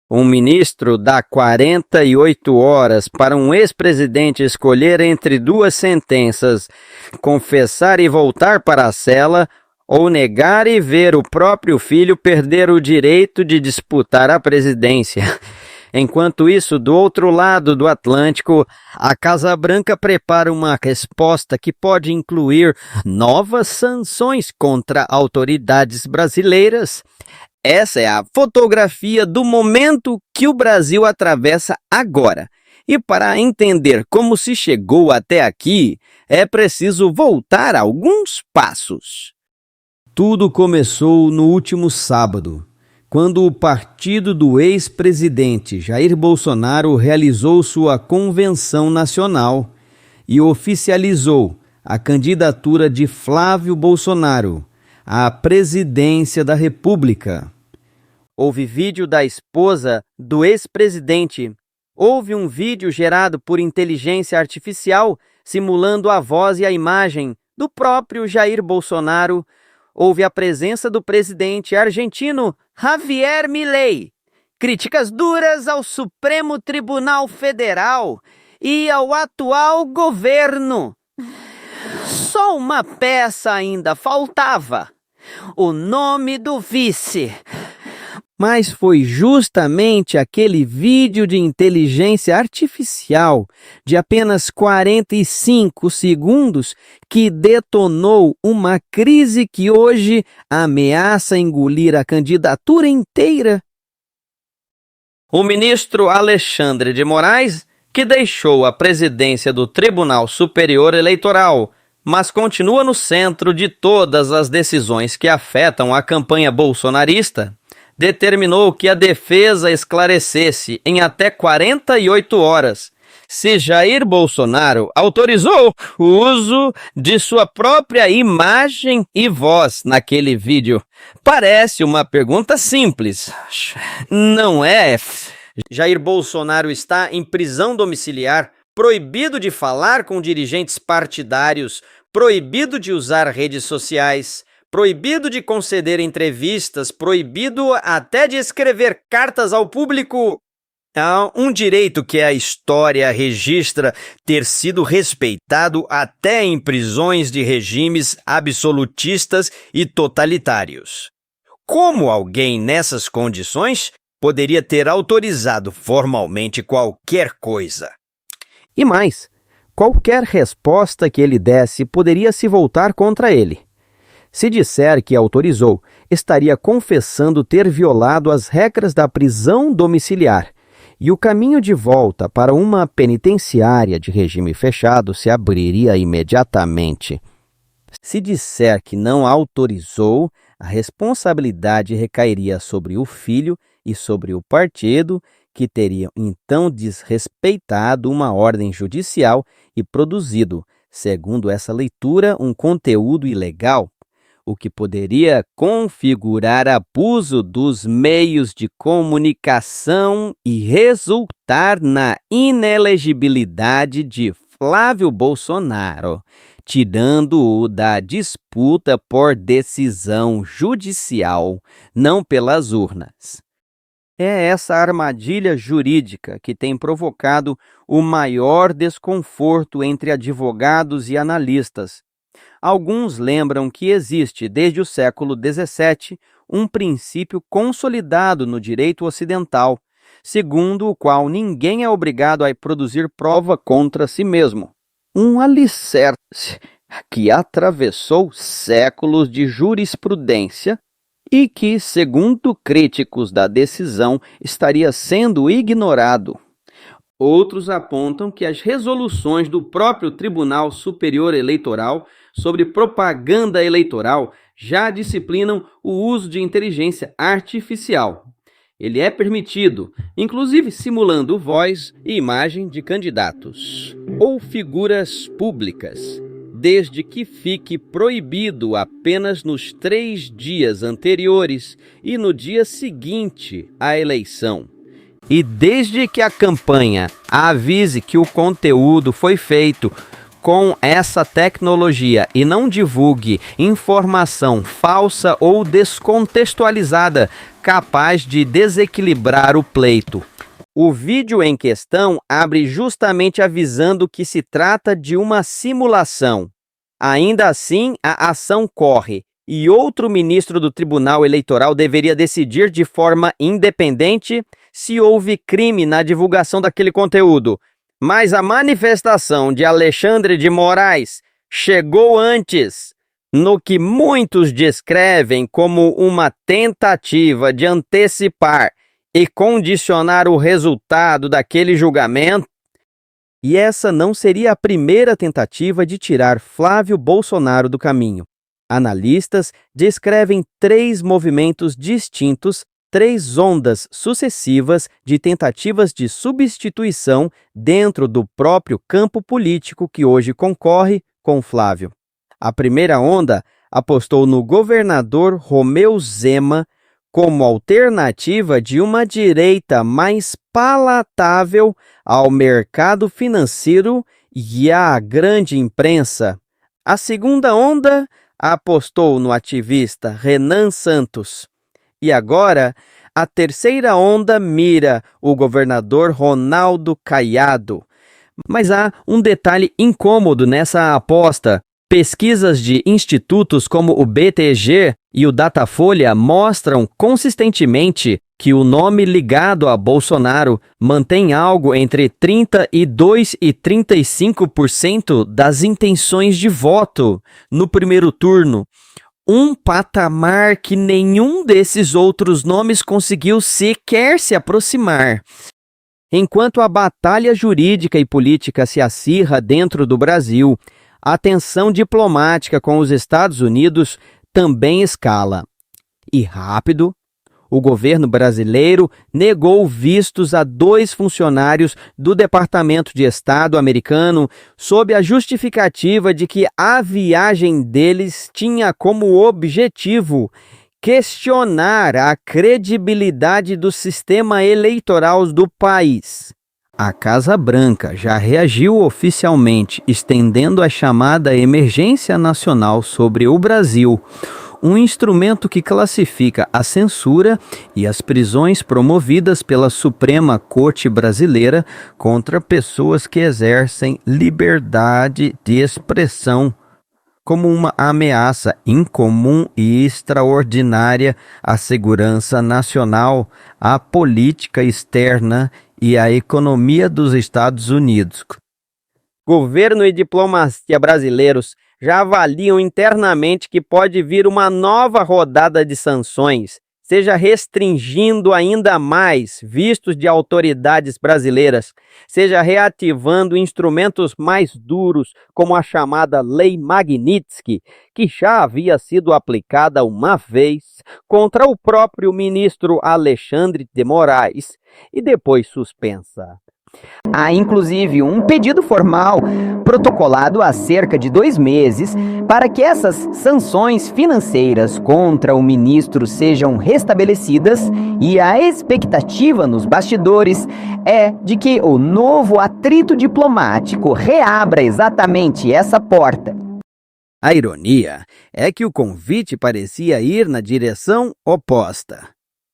Um ministro dá 48 horas para um ex-presidente escolher entre duas sentenças: confessar e voltar para a cela, ou negar e ver o próprio filho perder o direito de disputar a presidência. Enquanto isso, do outro lado do Atlântico, a Casa Branca prepara uma resposta que pode incluir novas sanções contra autoridades brasileiras. Essa é a fotografia do momento que o Brasil atravessa agora. E para entender como se chegou até aqui, é preciso voltar alguns passos. Tudo começou no último sábado, quando o partido do ex-presidente Jair Bolsonaro realizou sua convenção nacional e oficializou a candidatura de Flávio Bolsonaro à presidência da República. Houve vídeo da esposa do ex-presidente. Houve um vídeo gerado por inteligência artificial simulando a voz e a imagem do próprio Jair Bolsonaro. Houve a presença do presidente argentino Javier Milei. Críticas duras ao Supremo Tribunal Federal e ao atual governo. Só uma peça ainda faltava: o nome do vice. Mas foi justamente aquele vídeo de inteligência artificial de apenas 45 segundos que detonou uma crise que hoje ameaça engolir a candidatura inteira. O ministro Alexandre de Moraes, que deixou a presidência do Tribunal Superior Eleitoral, mas continua no centro de todas as decisões que afetam a campanha bolsonarista, determinou que a defesa esclarecesse em até 48 horas se Jair Bolsonaro autorizou o uso de sua própria imagem e voz naquele vídeo. Parece uma pergunta simples, não é? Jair Bolsonaro está em prisão domiciliar, proibido de falar com dirigentes partidários, proibido de usar redes sociais, proibido de conceder entrevistas, proibido até de escrever cartas ao público. Um direito que a história registra ter sido respeitado até em prisões de regimes absolutistas e totalitários. Como alguém nessas condições poderia ter autorizado formalmente qualquer coisa? E mais, qualquer resposta que ele desse poderia se voltar contra ele. Se disser que autorizou, estaria confessando ter violado as regras da prisão domiciliar, e o caminho de volta para uma penitenciária de regime fechado se abriria imediatamente. Se disser que não autorizou, a responsabilidade recairia sobre o filho e sobre o partido, que teriam então desrespeitado uma ordem judicial e produzido, segundo essa leitura, um conteúdo ilegal, o que poderia configurar abuso dos meios de comunicação e resultar na inelegibilidade de Flávio Bolsonaro, tirando-o da disputa por decisão judicial, não pelas urnas. É essa armadilha jurídica que tem provocado o maior desconforto entre advogados e analistas. Alguns lembram que existe, desde o século XVII, um princípio consolidado no direito ocidental, segundo o qual ninguém é obrigado a produzir prova contra si mesmo. Um alicerce que atravessou séculos de jurisprudência e que, segundo críticos da decisão, estaria sendo ignorado. Outros apontam que as resoluções do próprio Tribunal Superior Eleitoral sobre propaganda eleitoral já disciplinam o uso de inteligência artificial. Ele é permitido, inclusive simulando voz e imagem de candidatos ou figuras públicas, desde que fique proibido apenas nos 3 dias anteriores e no dia seguinte à eleição. E desde que a campanha avise que o conteúdo foi feito com essa tecnologia e não divulgue informação falsa ou descontextualizada capaz de desequilibrar o pleito. O vídeo em questão abre justamente avisando que se trata de uma simulação. Ainda assim, a ação corre e outro ministro do Tribunal Eleitoral deveria decidir de forma independente se houve crime na divulgação daquele conteúdo. Mas a manifestação de Alexandre de Moraes chegou antes, no que muitos descrevem como uma tentativa de antecipar e condicionar o resultado daquele julgamento. E essa não seria a primeira tentativa de tirar Flávio Bolsonaro do caminho. Analistas descrevem 3 movimentos distintos, 3 ondas sucessivas de tentativas de substituição dentro do próprio campo político que hoje concorre com Flávio. A primeira onda apostou no governador Romeu Zema como alternativa de uma direita mais palatável ao mercado financeiro e à grande imprensa. A segunda onda apostou no ativista Renan Santos. E agora, a terceira onda mira o governador Ronaldo Caiado. Mas há um detalhe incômodo nessa aposta. Pesquisas de institutos como o BTG e o Datafolha mostram consistentemente que o nome ligado a Bolsonaro mantém algo entre 32% e 35% das intenções de voto no primeiro turno. Um patamar que nenhum desses outros nomes conseguiu sequer se aproximar. Enquanto a batalha jurídica e política se acirra dentro do Brasil, a tensão diplomática com os Estados Unidos também escala. E rápido, o governo brasileiro negou vistos a 2 funcionários do Departamento de Estado americano sob a justificativa de que a viagem deles tinha como objetivo questionar a credibilidade do sistema eleitoral do país. A Casa Branca já reagiu oficialmente, estendendo a chamada Emergência Nacional sobre o Brasil, um instrumento que classifica a censura e as prisões promovidas pela Suprema Corte Brasileira contra pessoas que exercem liberdade de expressão como uma ameaça incomum e extraordinária à segurança nacional, à política externa e à economia dos Estados Unidos. Governo e diplomacia brasileiros já avaliam internamente que pode vir uma nova rodada de sanções, seja restringindo ainda mais vistos de autoridades brasileiras, seja reativando instrumentos mais duros, como a chamada Lei Magnitsky, que já havia sido aplicada uma vez contra o próprio ministro Alexandre de Moraes e depois suspensa. Há, inclusive, um pedido formal protocolado há cerca de 2 meses para que essas sanções financeiras contra o ministro sejam restabelecidas, e a expectativa nos bastidores é de que o novo atrito diplomático reabra exatamente essa porta. A ironia é que o convite parecia ir na direção oposta.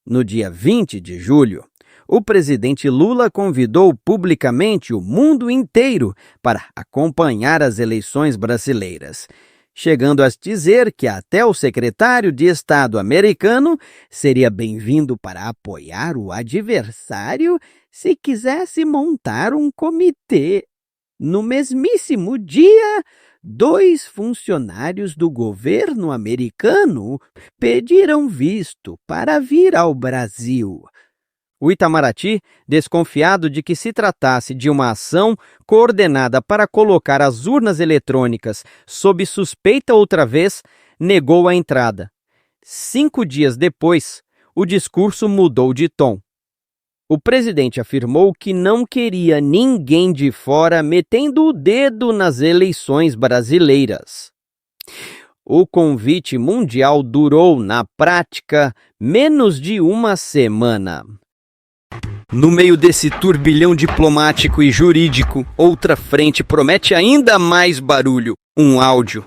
No dia 20 de julho, o presidente Lula convidou publicamente o mundo inteiro para acompanhar as eleições brasileiras, chegando a dizer que até o secretário de Estado americano seria bem-vindo para apoiar o adversário se quisesse montar um comitê. No mesmíssimo dia, 2 funcionários do governo americano pediram visto para vir ao Brasil. O Itamaraty, desconfiado de que se tratasse de uma ação coordenada para colocar as urnas eletrônicas sob suspeita outra vez, negou a entrada. 5 dias depois, o discurso mudou de tom. O presidente afirmou que não queria ninguém de fora metendo o dedo nas eleições brasileiras. O convite mundial durou, na prática, menos de uma semana. No meio desse turbilhão diplomático e jurídico, outra frente promete ainda mais barulho: um áudio.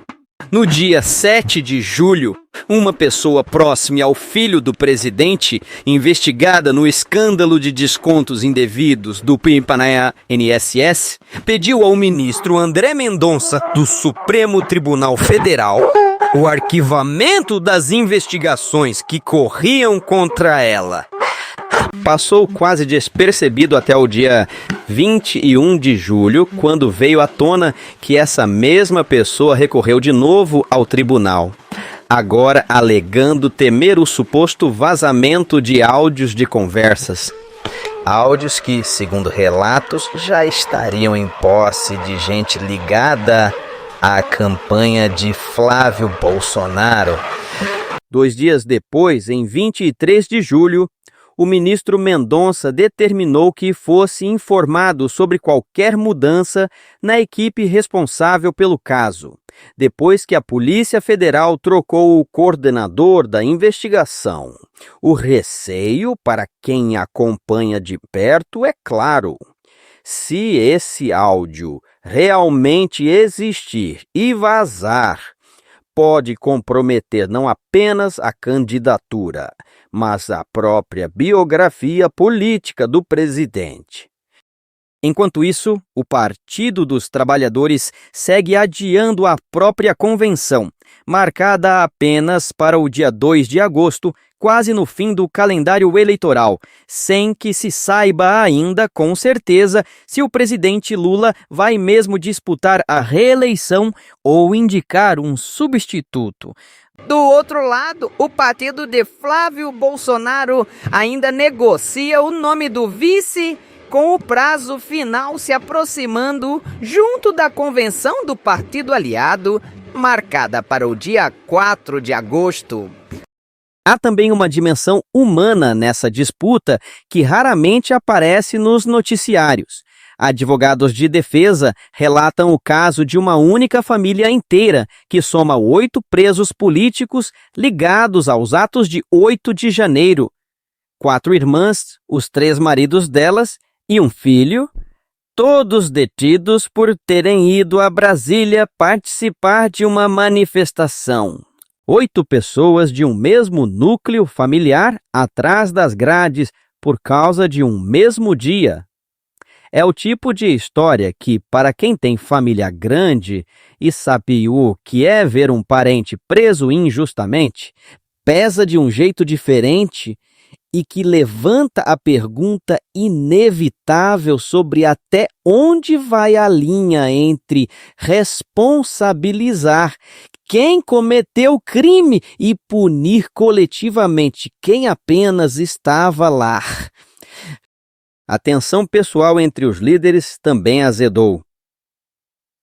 No dia 7 de julho, uma pessoa próxima ao filho do presidente, investigada no escândalo de descontos indevidos do Pimpanaia NSS, pediu ao ministro André Mendonça, do Supremo Tribunal Federal, o arquivamento das investigações que corriam contra ela. Passou quase despercebido até o dia 21 de julho, quando veio à tona que essa mesma pessoa recorreu de novo ao tribunal, agora alegando temer o suposto vazamento de áudios de conversas. Áudios que, segundo relatos, já estariam em posse de gente ligada à campanha de Flávio Bolsonaro. 2 dias depois, em 23 de julho, o ministro Mendonça determinou que fosse informado sobre qualquer mudança na equipe responsável pelo caso, depois que a Polícia Federal trocou o coordenador da investigação. O receio, para quem acompanha de perto, é claro: se esse áudio realmente existir e vazar, pode comprometer não apenas a candidatura, mas a própria biografia política do presidente. Enquanto isso, o Partido dos Trabalhadores segue adiando a própria convenção, marcada apenas para o dia 2 de agosto, quase no fim do calendário eleitoral, sem que se saiba ainda com certeza se o presidente Lula vai mesmo disputar a reeleição ou indicar um substituto. Do outro lado, o partido de Flávio Bolsonaro ainda negocia o nome do vice, com o prazo final se aproximando junto da convenção do partido aliado, marcada para o dia 4 de agosto. Há também uma dimensão humana nessa disputa que raramente aparece nos noticiários. Advogados de defesa relatam o caso de uma única família inteira, que soma 8 presos políticos ligados aos atos de 8 de janeiro. 4 irmãs, os 3 maridos delas e um filho, todos detidos por terem ido a Brasília participar de uma manifestação. 8 pessoas de um mesmo núcleo familiar atrás das grades por causa de um mesmo dia. É o tipo de história que, para quem tem família grande e sabe o que é ver um parente preso injustamente, pesa de um jeito diferente e que levanta a pergunta inevitável sobre até onde vai a linha entre responsabilizar quem cometeu o crime e punir coletivamente quem apenas estava lá. A tensão pessoal entre os líderes também azedou.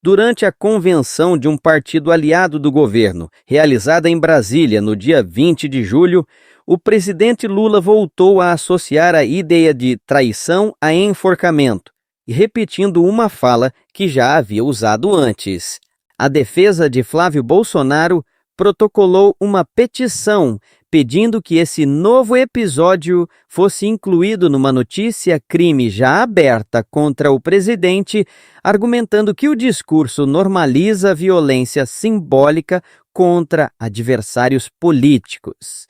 Durante a convenção de um partido aliado do governo, realizada em Brasília no dia 20 de julho, o presidente Lula voltou a associar a ideia de traição a enforcamento, repetindo uma fala que já havia usado antes. A defesa de Flávio Bolsonaro protocolou uma petição pedindo que esse novo episódio fosse incluído numa notícia-crime já aberta contra o presidente, argumentando que o discurso normaliza a violência simbólica contra adversários políticos.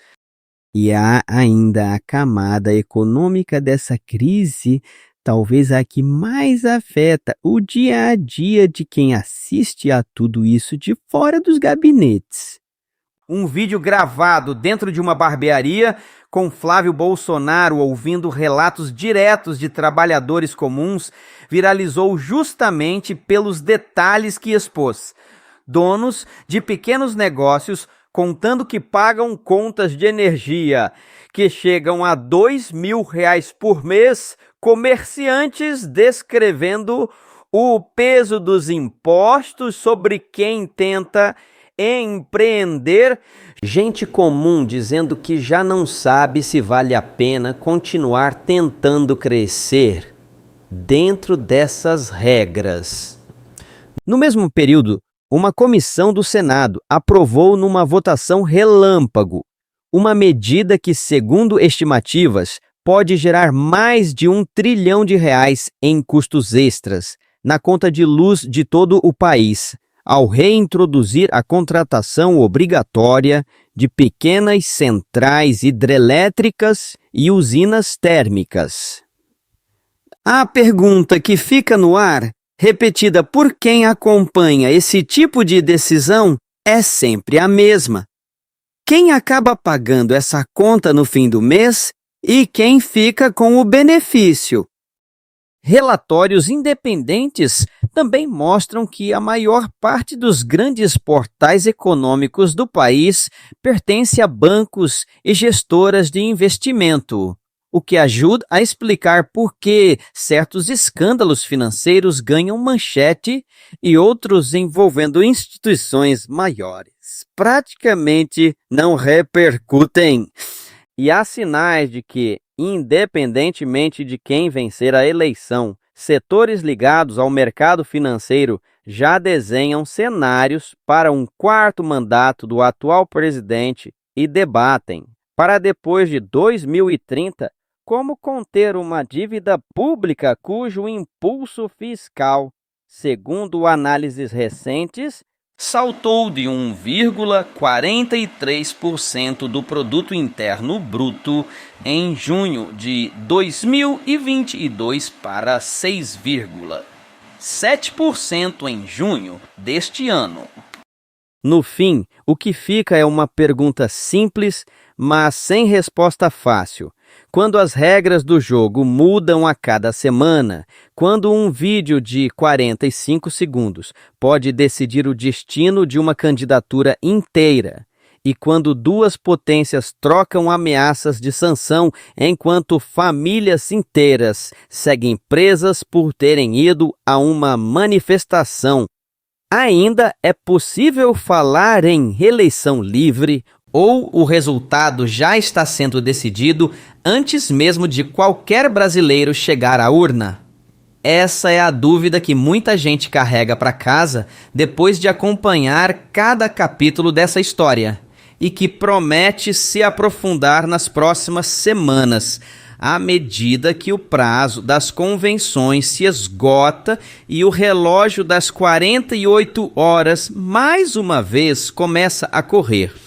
E há ainda a camada econômica dessa crise, talvez a que mais afeta o dia a dia de quem assiste a tudo isso de fora dos gabinetes. Um vídeo gravado dentro de uma barbearia com Flávio Bolsonaro ouvindo relatos diretos de trabalhadores comuns viralizou justamente pelos detalhes que expôs. Donos de pequenos negócios contando que pagam contas de energia que chegam a R$2.000 por mês, comerciantes descrevendo o peso dos impostos sobre quem tenta empreender, gente comum dizendo que já não sabe se vale a pena continuar tentando crescer dentro dessas regras. No mesmo período, uma comissão do Senado aprovou numa votação relâmpago uma medida que, segundo estimativas, pode gerar mais de R$ 1 trilhão em custos extras na conta de luz de todo o país, ao reintroduzir a contratação obrigatória de pequenas centrais hidrelétricas e usinas térmicas. A pergunta que fica no ar, repetida por quem acompanha esse tipo de decisão, é sempre a mesma. Quem acaba pagando essa conta no fim do mês e quem fica com o benefício? Relatórios independentes também mostram que a maior parte dos grandes portais econômicos do país pertence a bancos e gestoras de investimento, o que ajuda a explicar por que certos escândalos financeiros ganham manchete e outros envolvendo instituições maiores praticamente não repercutem. E há sinais de que, independentemente de quem vencer a eleição, setores ligados ao mercado financeiro já desenham cenários para um quarto mandato do atual presidente e debatem, para depois de 2030, como conter uma dívida pública cujo impulso fiscal, segundo análises recentes, saltou de 1,43% do produto interno bruto em junho de 2022 para 6,7% em junho deste ano. No fim, o que fica é uma pergunta simples, mas sem resposta fácil. Quando as regras do jogo mudam a cada semana, quando um vídeo de 45 segundos pode decidir o destino de uma candidatura inteira, e quando duas potências trocam ameaças de sanção enquanto famílias inteiras seguem presas por terem ido a uma manifestação, ainda é possível falar em reeleição livre ou o resultado já está sendo decidido antes mesmo de qualquer brasileiro chegar à urna? Essa é a dúvida que muita gente carrega para casa depois de acompanhar cada capítulo dessa história e que promete se aprofundar nas próximas semanas, à medida que o prazo das convenções se esgota e o relógio das 48 horas mais uma vez começa a correr.